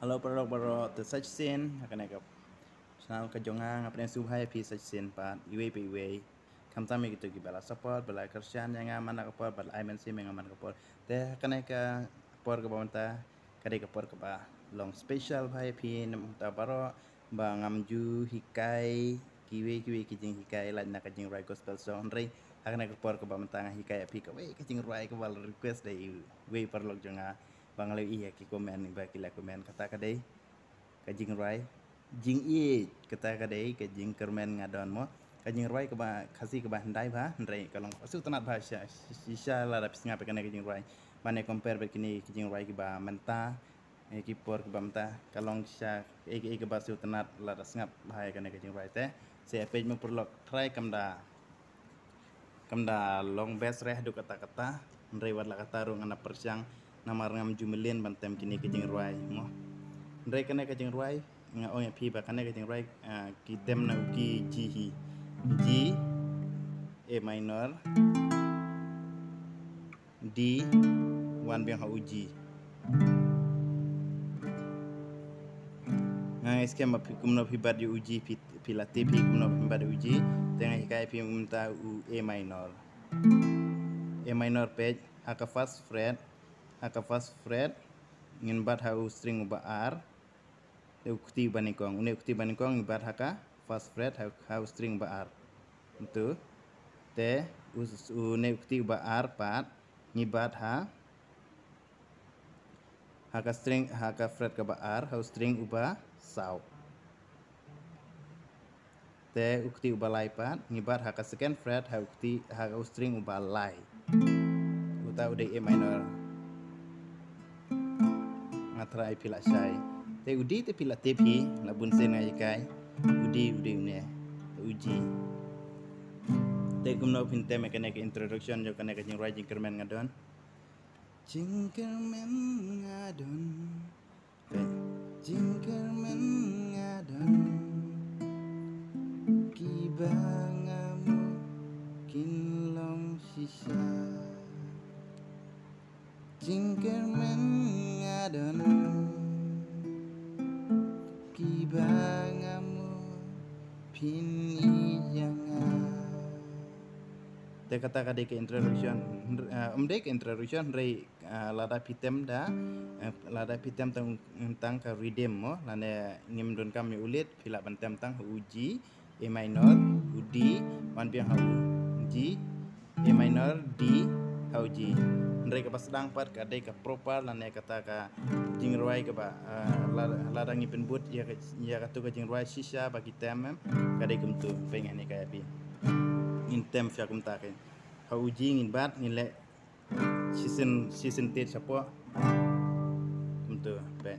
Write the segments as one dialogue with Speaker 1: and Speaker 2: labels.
Speaker 1: Halo para tersajin akan agak channel kejongan apa yang subhai pi sajin pat iwe pi iwe kamtami gitu gibala support bala kerjaan yang aman kapor bala IMNC yang aman kapor teh akan agak por ke bawah kade kapor ke bawah long special bhai pi namta baro bangam ju hikai kiwe kijing hikai la nak kijing rai gospel song rei akan agak por ke bawah tanga hikai pi ke we kijing rai ke bal request dei we perlok jonga bang lew iya ki komen ba ki la komen kata kadai kajing rai jing i kata kadai kajing kermen ngadon mo kajing rai ke ba khasi ke ba handai ba ndai kalong asu tanat ba sha la rapis ngap kene kajing rai mane compare ba kini kajing rai ke ba menta ki por ke ba menta kalong sha ke ba su tanat la ras ngap ba kene kajing rai te se page mo perlok try kamda long best reh du kata ndai wala kata ru ngana persyang namar ngam jumelin bantem kini kejing ruai mo ndai kene kejing ruai nga onya pi ba kene kejing ruai ki tem na ki G A minor D 1 biang ha uji nga skema pi kumno pi bad uji pi lati pi kumno pi bad uji tengah hikai pi minta A minor page haka first fret ngin bad hau string uba R ukti banikong ngibad haka first fret hau string uba R itu te ukti uba R pat ngibad haka fret ke ba R hau string uba sau te ukti uba lai pat ngibad haka second fret hau string uba lai uta udah A minor ngatra pila syai te udi te pila tepi labun sen ngai kai udi ne uji te kumno pinte mekanik introduction jo kana kajing rai jingkermen ngadon kibangamu kinlong sisa jingkermen ngadon kibangamu pini jangan te kata kade ke introduction ke introduction rei lada pitem tang ka redeem mo lane ngim don kam ulit pila bantem tang uji A minor udi wan biang hau G A minor D hau G ndai ka pasdang pat kade ka proper lane kata ka jing roi ka ba lada ngipin but ya ka tu ka jing roi shisha bagi tem kade kumtu pengen ni kaya pi intem fya kumta ke hau G ngin bat ngile season tet sapo kumtu be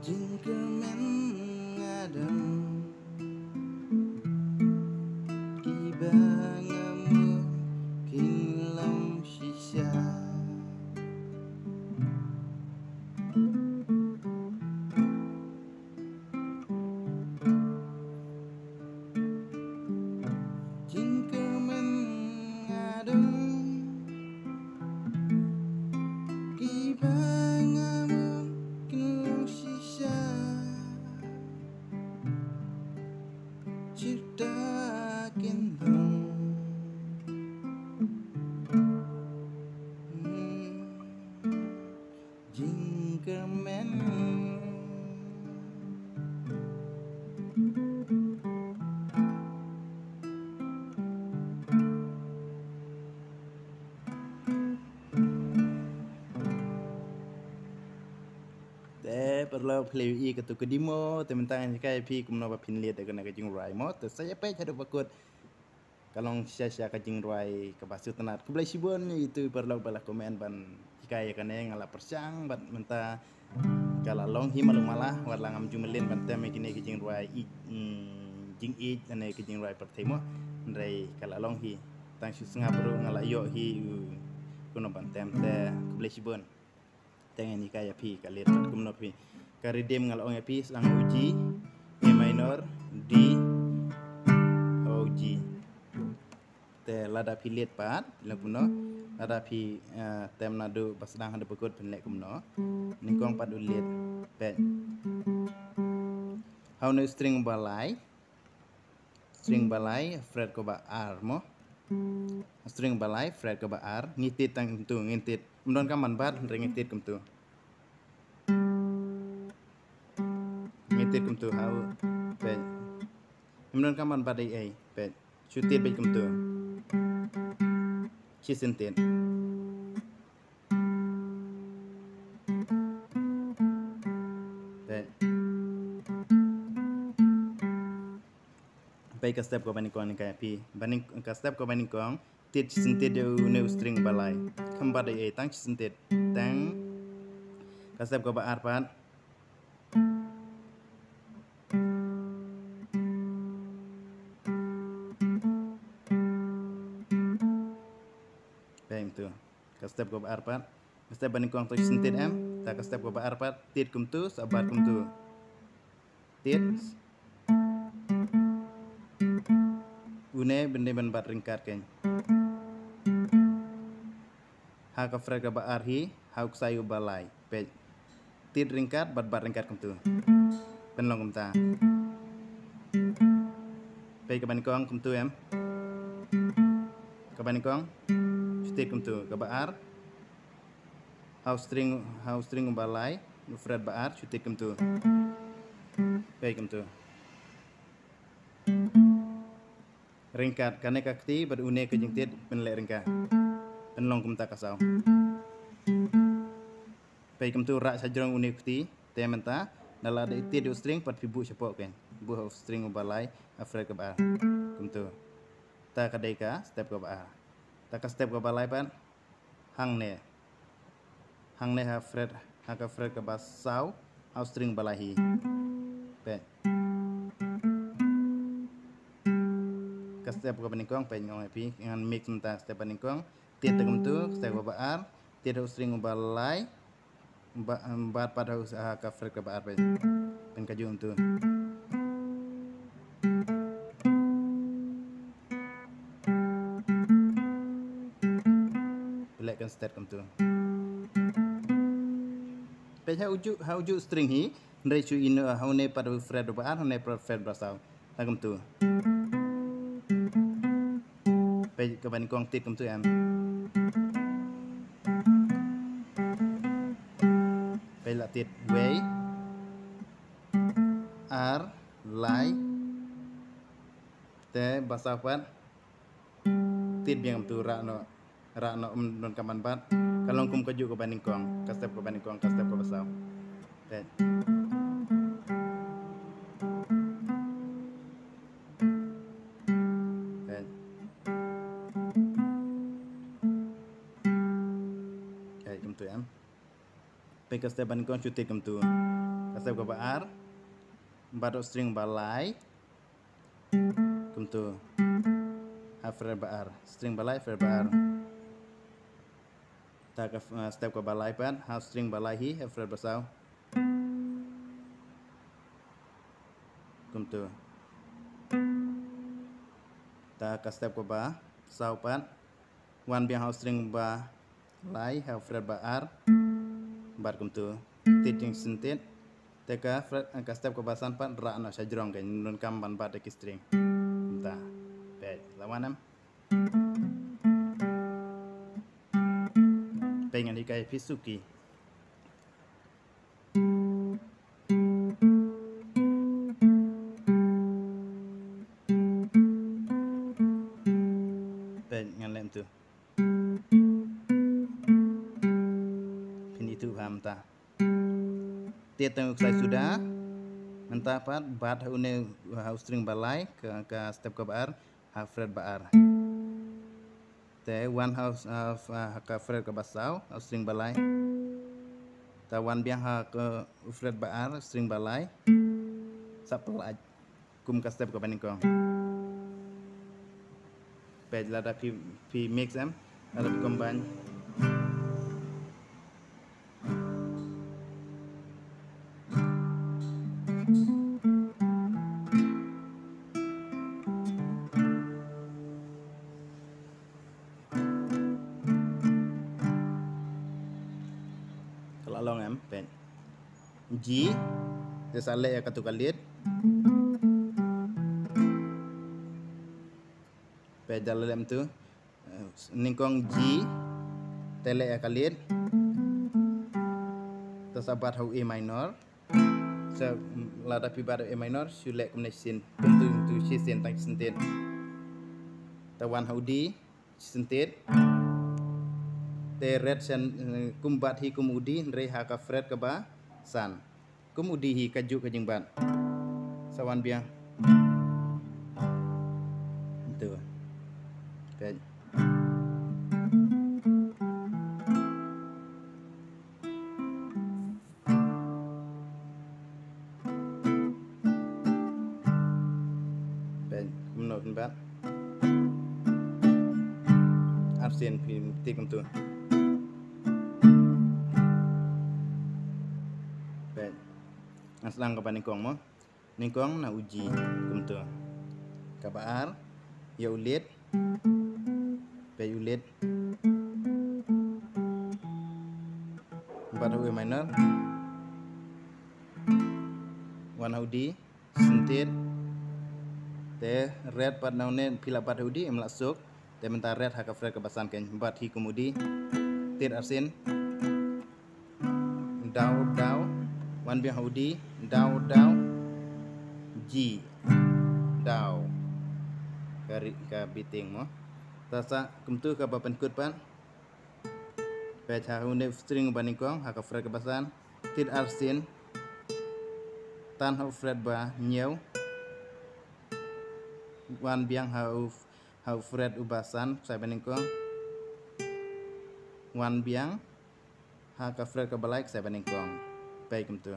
Speaker 1: jingkermen ngadon kibangamu kinlong sisa jingkermen ngadon kibangamu kinlong sisa cipta kendong jingkermen te perlu play i ketu kedimo tementang kai pi kumno ba pinliat dengan kajing rai mo te saya pe hadu bakut kalong sia kajing rai ke basu tenat ke belai sibon itu perlu bala komen ban jika ya kane ngala persang bat menta kala long hi malu malah wat langam jumelin bante me kini kijing ruai jing i ane kijing ruai pertemo ndai kala long hi tang su senga bro ngala yo hi kuno bantem te keblesibon tengen ni kaya pi kalir bat kumno pi karidem ngala ong pi sang uji e minor d og te lada pilit pat lakuno lada pi tem nadu basdang hada bekut penlek kumno ningkong pat ulit pet how no string balai fret ko ba r mo string balai fret ko ba r ngitit tang tu ngitit mendon kaman bat ngitit kum tu ngitit kum tu how pet mendon kaman bat ai pet chutit bet kum tu chisentet pet baik ka step ko bani kong kaya pi bani ka step ko bani kong tit chisentet de ne string balai kamba de ai tang chisentet tang ka step ko ba arpat baik tu ka step ko ba arpat step bani kong to chisentet am ta ka step ko ba arpat tit kum tu sabar kum tu tit une bende ban bat ringkat ken ha ka fret ka ba arhi ha ka sayu balai pe tit ringkat bat ringkat kum tu penlong kum ta pe ka ban kong kum tu em ka ban kong tit kum tu ka ba ar how string balai fret ba ar tit kum tu pe kum tu ringkat kane kakti ber une ke jingtit penlek ringkat penlong kum ta kasau pe kum tu rak sajrong une kti te menta dala de tit string pat fibu sepok ken bu string balai afret ke ba kum tu ta kadai ka step ke ba ta ka step ke balai pan hang ne ha fret ha ka fret ke ba sau au string balai hi pe ka step ko banikong pe ngong pi ngan mix menta step banikong tit tegum tu step ko baar tit string balai bat pada usaha ka fret ke baar pe pen kajung tu pelek kan step kum tu pe ha uju string hi ndai chu in ha ne pada fret baar ha ne fret brasau ta kum tu pe ka ban kong tit kum tu em pe la tit way r lai te basa pat tit biang tu ra no non kaman bat kalong kum kaju ka ban kong ka step ka ban kong ka step ka basa pe pe ka step ban kong chutit kum tu ka step ka ba ar bat string balai kum tu ha fret ba ar string balai fret ba ar ta ka step ka balai pan ha string balai hi ha fret ba sau kum tu ta ka step ka ba sau pan wan biang ha string ba lai ha fret ba ar bat kum tu tit jing sentet te ka fret ka step ko basan pat ra na sajrong ke nun kam ban bat ke string ta pe lawanam pengen dikai pisuki pe ngalem tu itu paham ta tit tang sai sudah menta pat bat une string balai ke step ke baar ha fret baar te one house ka fret ka basau string balai ta one biang ke fret baar string balai sapel kum ka step ka baning kong page lada pi mix em lada pi combine kalau long em page G te sale ya katu kalit page dalam tu ningkong G tele ya kalit tersabat hau A minor so lada pi bar A minor sulek combination tu sin tak sentit tawan hau D sentit te red sen kumbat hi kumudi re ha ka fret ka ba san kumudi hi kaju ka jingbat sawan biang itu kan ben menurut bat arsen pim tik tu ben aslang ka paningkong mo ningkong na uji kumtu kabar ya ulit pe ulit pada we minor one haudi sentit te red pad naune pila pad haudi emlasuk te mentar red haka fret kebasan ken bat hi kemudi tir arsin daw one biang haudi daw G daw ka biting mo tasa kumtu ka papenkut pan pe cha hunde string baningkong haka fret kebasan tir arsin tan hau fret ba nyeu one biang hau fret ubasan saya baningkong one biang haka fret kebalai saya baningkong pe kumtu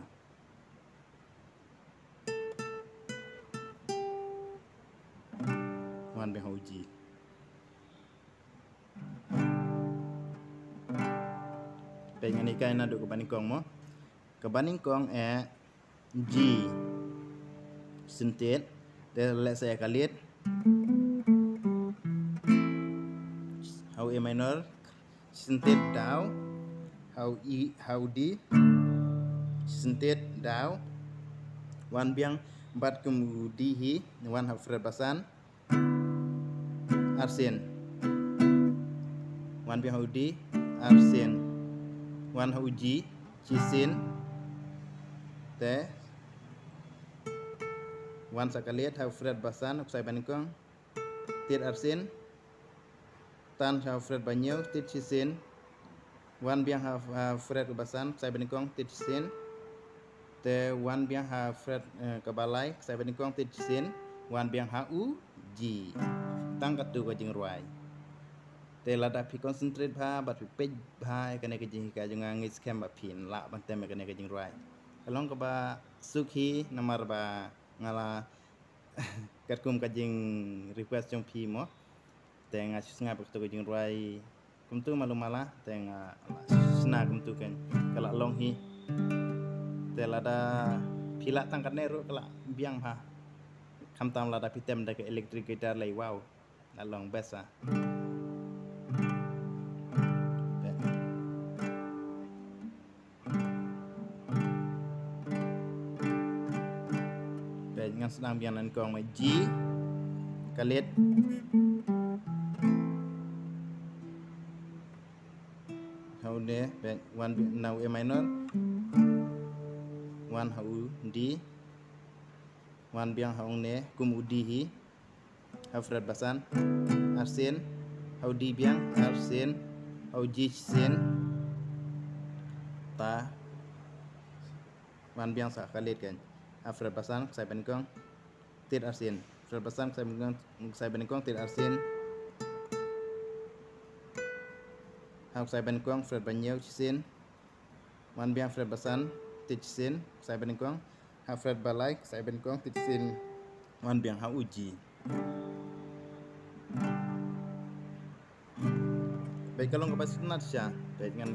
Speaker 1: one biang uji pengen ikai na duk kebaningkong mo kebaningkong G sentit te let saya kalit hau A minor sentit daw hau D sentit daw one biang bat kemudi hi one hau fret basan arsen one biang hau D arsen one hau G cisin te one sakalit hau fret basan saya baningkong tir arsen tan hau fret banyau tir cisin one biang hau fret basan saya baningkong tir cisin te one biang hau fret kebalai saya baningkong tir cisin one biang hau G tang katu ka jing ruai te lada pi concentrate bha bat pi pej bha kane ka jing ka jung ngis kem ba pin la ban tem kane ka jing ruai kalong ka ba sukhi namar ba ngala kat kum ka jing request jong pi mo te nga snga ba ka jing ruai kum tu malu mala te nga sna kum tu kan kala long hi te lada pila tang kat neru kala biang bha kham tam lada pi tem da ka electric guitar lai wow la long besa ngan sedang bianan kong mai G kalit hau de one now A minor one hau D one biang hau ne kumudi hi hau fret basan arsen hau D biang arsen hau G sen ta one biang sa kalit kan fret basan saya baningkong tir arsen fret basan saya baningkong tir arsen học sai bên quang Fred bao nhiêu xin one biang Fred basan tich xin sai bên quang học Fred balai sai bên quang tich xin one biang học uji baik kalau nggak pas nat sya baik dengan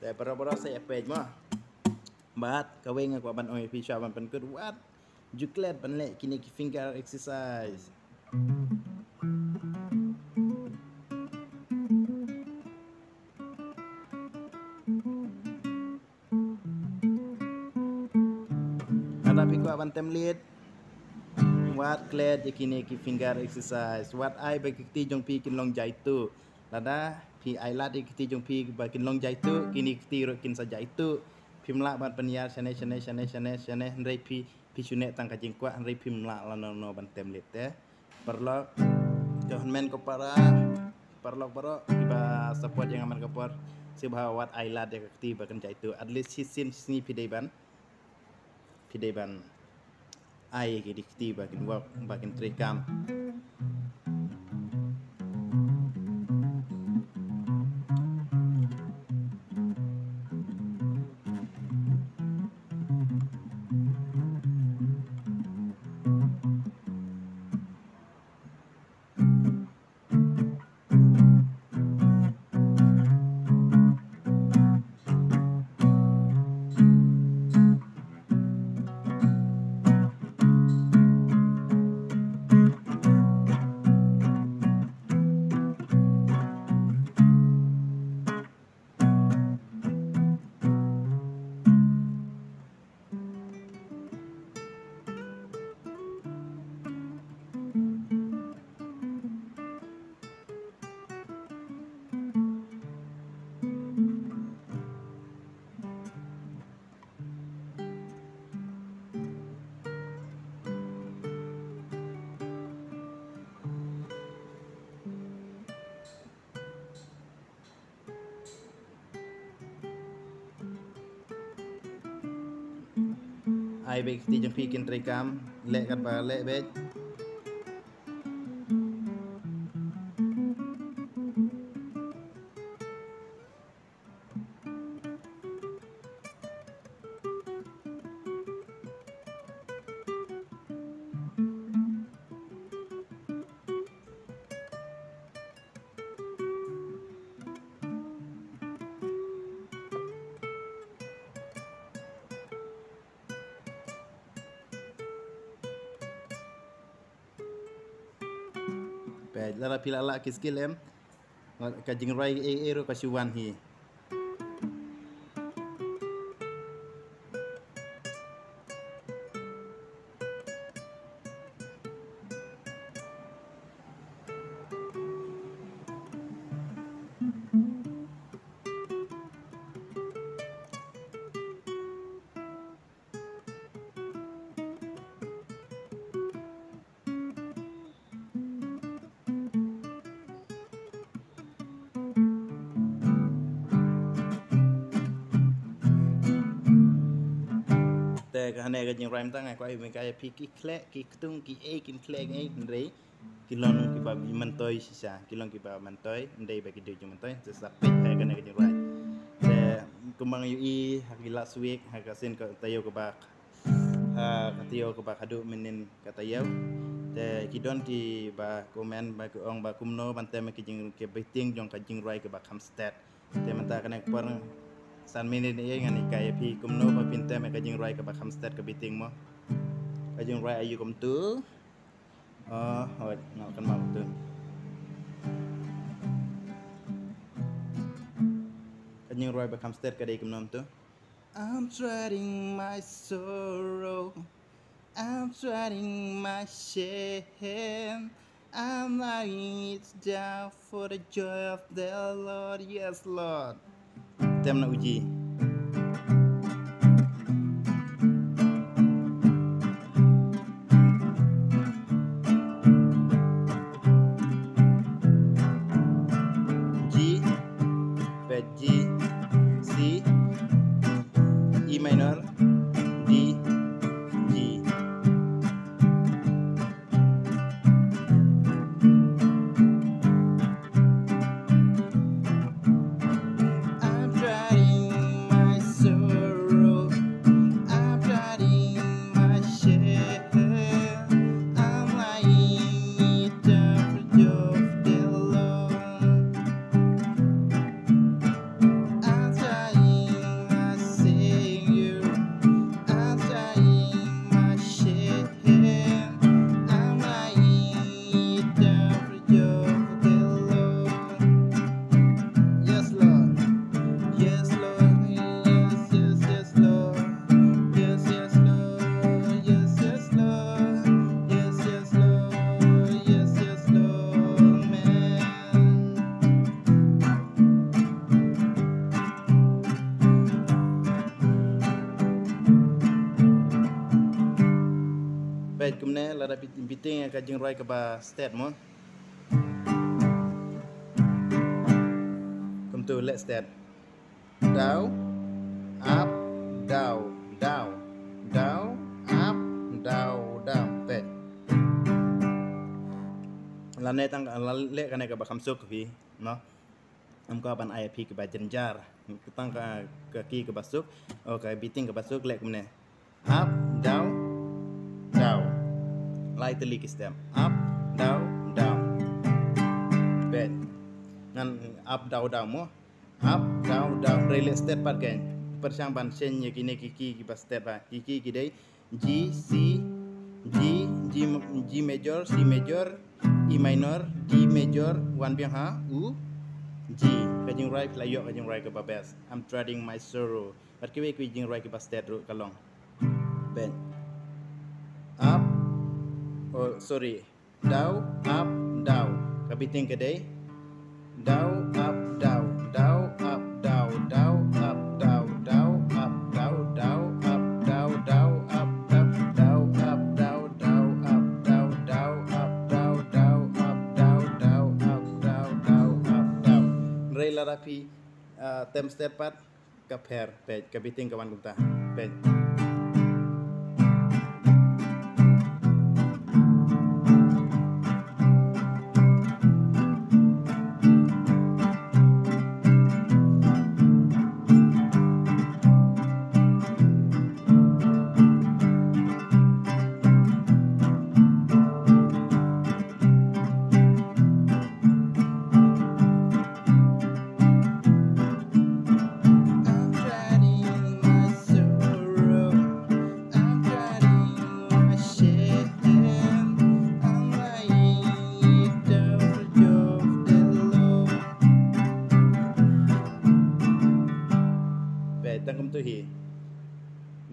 Speaker 1: แต่para saya page mah bat kaweng aku ban oi pisha ban pen what juklet ban le kini finger exercise ada piku ban template what clet kini finger exercise what I bagi ti jong pi kin long jai tu lada pi ai lat ti jong pi bakin long jai tu kini ti ro kin sa jai tu pimla ban peniar chane ndai pi chune tang ka jingkwa ndai pimla la no ban temlet te perlo john men ko perlo tiba support yang aman kapor si bahwa wat ai lat de ti bakan jai tu at least sim sini pidai ban ai ki dikti bakin work bakin trekam ai baik ti jong pi kin trekam le kat ba le bet lara pila la kiskil em ka jingrai ero kasuan hi hane ka jing rhyme tang ko ai me kai pi ki kle ki tung ki e kin kle ngai ndrei kilon ki ba mentoi sisa kilon ki ba mentoi ndei ba ki de jing mentoi se sa pe ka ne ka jing rhyme te kumang yu I haki last week haka sin ka tayo ka ba ka tayo ka ba kadu menin ka tayo te kidon ki ba komen ba ko ong ba kumno bante me ki jing ke beting jong ka jing rhyme ka ba kamstet te menta ka ne por san minit ni ngani kaya pi kumno pa pinte me ka jing rhyme ka ba kamstet ka beting mo ka jing rhyme ayu kum tu hoi ngau kan mau tu ka jing rhyme ba kamstet ka dei kumnom tu I'm treading my sorrow, I'm treading my shame, I'm laying it down for the joy of the Lord, yes Lord. Tem nak uji. G, G, C, E minor, D, G. I'm trying my sorrow, I'm trying my shame, I'm lying it down for the joy of the Lord. I'm trying my Savior, I'm trying my shame, I'm lying it down for the joy of the Lord. Yes, Lord. Yes, Lord. Yes, yes, yes, Lord. Yes, yes, Lord. Yes, yes, Lord. Yes, yes, Lord. Yes, yes, Lord. Man. Baik, kemudian lada biting ka jing roi ka ba state mo. Come to let's start. Down, up, down, down, down, up, down, down. Baik. Lane tang le ka ne ka ba khamsuk fi, no. Am ka ban ai pi ka ba jenjar. Tang ka ki ka basuk, okay biting ka basuk le kemudian. Up, down, down. Lightly stem. Up, down, down. Baik. Ngan up, down, down mo. Up, down, down. Relate step part kan. Persang ban sen ye kini kiki ki pas step ba. Kiki ki dei G, C, G, G major, C major, E minor, D major, one biang ha, U, G. Kajing right la yo kajing right ke ba best. I'm treading my sorrow. Pat ke we kajing right ke pas step ru kalong. Ben. Up, oh sorry, down, up, down. Kabiting ke dei down, up, down, down, up, down, down, up, down, down, up, down, down, up, down, down, up, down, down, up, down, down, up, down, down, up, down, down, up, down, down, up, down, down, up, down. Rela rapi tem step part ka pair page kabiting kawan kumta page. Tangkum tu hi.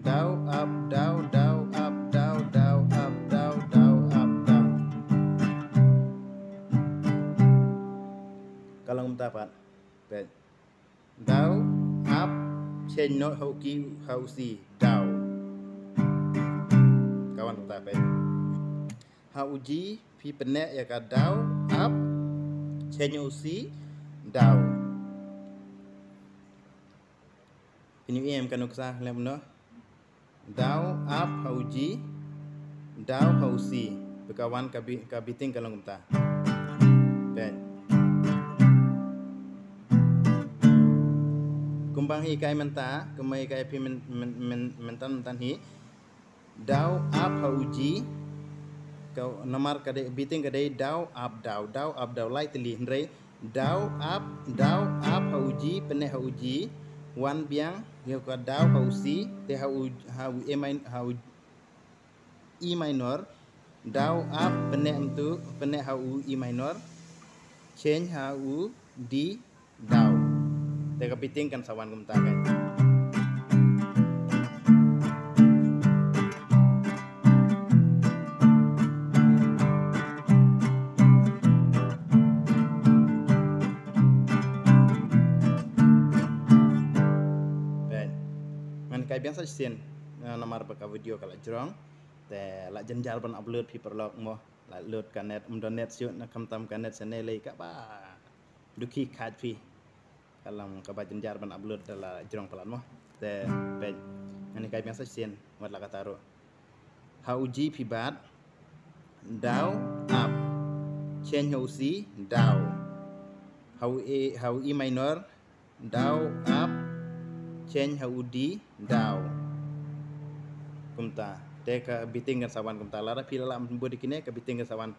Speaker 1: Down, up, down, down, up, down, down, up, down, down, up, down. Kalau dapat, baik. Down, up, change note how key, how C, down. Kawan kita baik. How G, P penek ya ka down, up, change C, down. Ini em kan uksa lem no. Dau up hauji, dau hausi. Bekawan kabiting kalau kumta. Ben. Kumbang hi kai menta, kumai kai pi mentan hi. Dau up hauji. Kau nomor kadai biting kadai dau up dau lai teli hendrai. Dau up hauji pene hauji. Wan biang dia ka dau hausi te hau E minor. Dau up pene untuk pene hau E minor. Change hau D dau. Te ka biting kan sawan kumta kan. Kai biasa sin nomor baka video kalau jorong te la jenjar ban upload pi perlok mo la load kanet net siut na kamtam kanet sene lei ka ba duki khat pi kalam ka ba jenjar ban upload la jorong pelan mo te pe ani kai biasa sin wat la kataro hauji pi bat dau up change hau si dau hau E minor dau up change hau D dau kumta te ka biting kan sawan kumta lara pila la mbodi kine ka biting kan sawan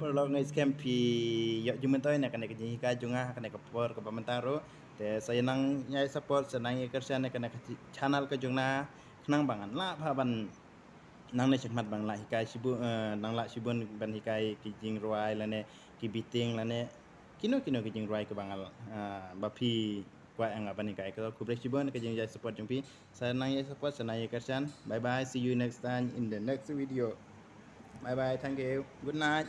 Speaker 1: perlu ngai scam pi yok jumen toy nak kena keji ka junga kena kapor ke pamentaro te saya nang nyai support senang kerja nak kena channel ke jungna kenang bangan la ban nang ne chekmat bang la hikai sibu nang la sibun ban hikai kijing ruai lane ki biting lane kino kijing ruai ke bangal bapi kwa ang ban hikai ko kubre sibun ke jing nyai support jumpi saya nang nyai support senang kerja. Bye bye, see you next time in the next video. Bye bye, thank you, good night.